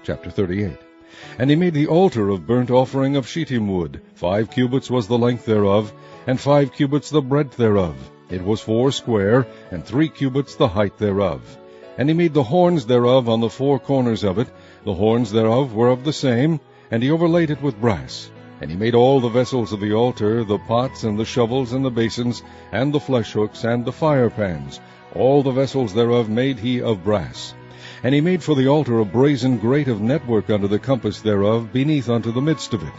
Chapter 38. And he made the altar of burnt offering of shittim wood. 5 cubits was the length thereof, and 5 cubits the breadth thereof. It was foursquare, and 3 cubits the height thereof. And he made the horns thereof on the 4 corners of it. The horns thereof were of the same, and he overlaid it with brass. And he made all the vessels of the altar, the pots, and the shovels, and the basons, and the fleshhooks, and the firepans. All the vessels thereof made he of brass. And he made for the altar a brazen grate of network under the compass thereof, beneath unto the midst of it.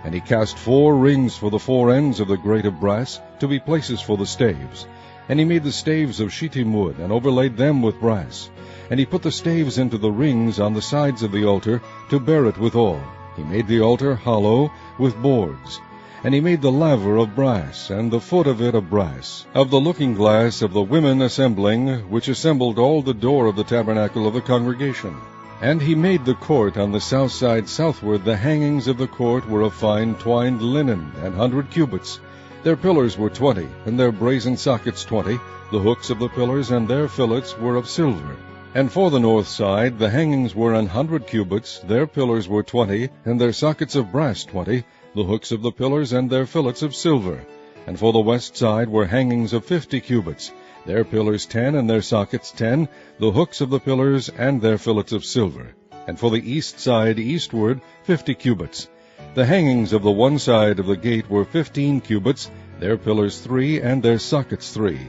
And he cast 4 rings for the 4 ends of the grate of brass, to be places for the staves. And he made the staves of shittim wood, and overlaid them with brass. And he put the staves into the rings on the sides of the altar, to bear it withal. He made the altar hollow, with boards. And he made the laver of brass, and the foot of it of brass, of the looking glass of the women assembling, which assembled all the door of the tabernacle of the congregation. And he made the court on the south side southward. The hangings of the court were of fine twined linen, 100 cubits. Their pillars were 20, and their brazen sockets 20. The hooks of the pillars and their fillets were of silver. And for the north side the hangings were 100 cubits. Their pillars were 20, and their sockets of brass 20. The hooks of the pillars and their fillets of silver. And for the west side were hangings of 50 cubits. Their pillars 10, and their sockets 10. The hooks of the pillars and their fillets of silver. And for the east side eastward 50 cubits. The hangings of the one side of the gate were 15 cubits. Their pillars 3, and their sockets 3.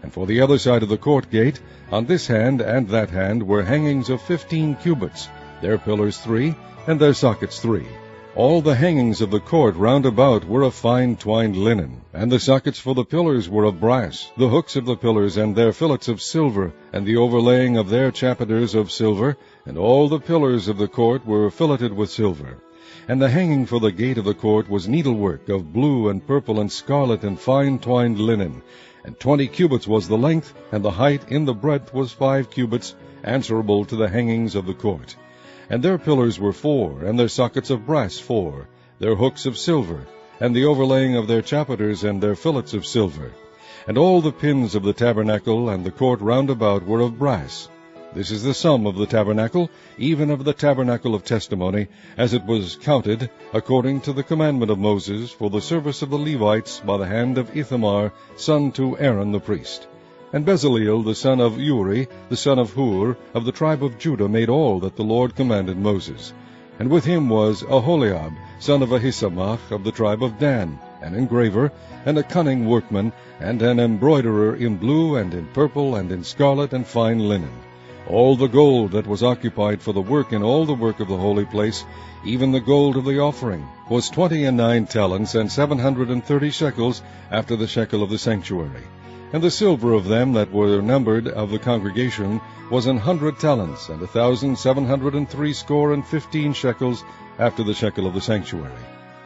And for the other side of the court gate, on this hand and that hand, were hangings of 15 cubits. Their pillars 3, and their sockets 3. All the hangings of the court round about were of fine twined linen, and the sockets for the pillars were of brass. The hooks of the pillars and their fillets of silver, and the overlaying of their chapiters of silver, and all the pillars of the court were filleted with silver. And the hanging for the gate of the court was needlework of blue and purple and scarlet and fine twined linen. And 20 cubits was the length, and the height in the breadth was 5 cubits, answerable to the hangings of the court. And their pillars were 4, and their sockets of brass 4, their hooks of silver, and the overlaying of their chapiters and their fillets of silver. And all the pins of the tabernacle and the court round about were of brass. This is the sum of the tabernacle, even of the tabernacle of testimony, as it was counted, according to the commandment of Moses, for the service of the Levites, by the hand of Ithamar, son to Aaron the priest. And Bezaleel the son of Uri, the son of Hur, of the tribe of Judah, made all that the Lord commanded Moses. And with him was Aholiab, son of Ahisamach, of the tribe of Dan, an engraver, and a cunning workman, and an embroiderer in blue, and in purple, and in scarlet, and fine linen. All the gold that was occupied for the work in all the work of the holy place, even the gold of the offering, was 29 talents, and 730 shekels, after the shekel of the sanctuary. And the silver of them that were numbered of the congregation was 100 talents, and 1,760 shekels, after the shekel of the sanctuary.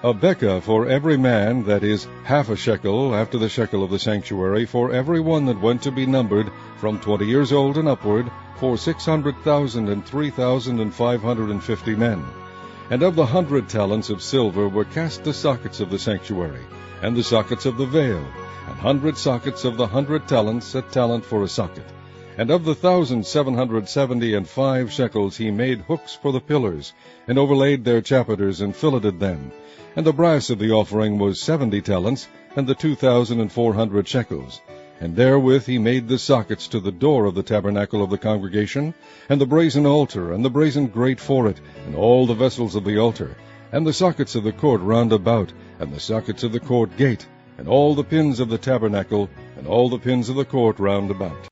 A bekah for every man, that is, half a shekel, after the shekel of the sanctuary, for every one that went to be numbered, from 20 years old and upward, for 600,000 and 3,550 men. And of the 100 talents of silver were cast the sockets of the sanctuary, and the sockets of the veil, 100 sockets of the 100 talents, a talent for a socket. And of the 1,775 shekels he made hooks for the pillars, and overlaid their chapiters, and filleted them. And the brass of the offering was 70 talents, and the 2,400 shekels. And therewith he made the sockets to the door of the tabernacle of the congregation, and the brazen altar, and the brazen grate for it, and all the vessels of the altar, and the sockets of the court round about, and the sockets of the court gate, and all the pins of the tabernacle, and all the pins of the court round about.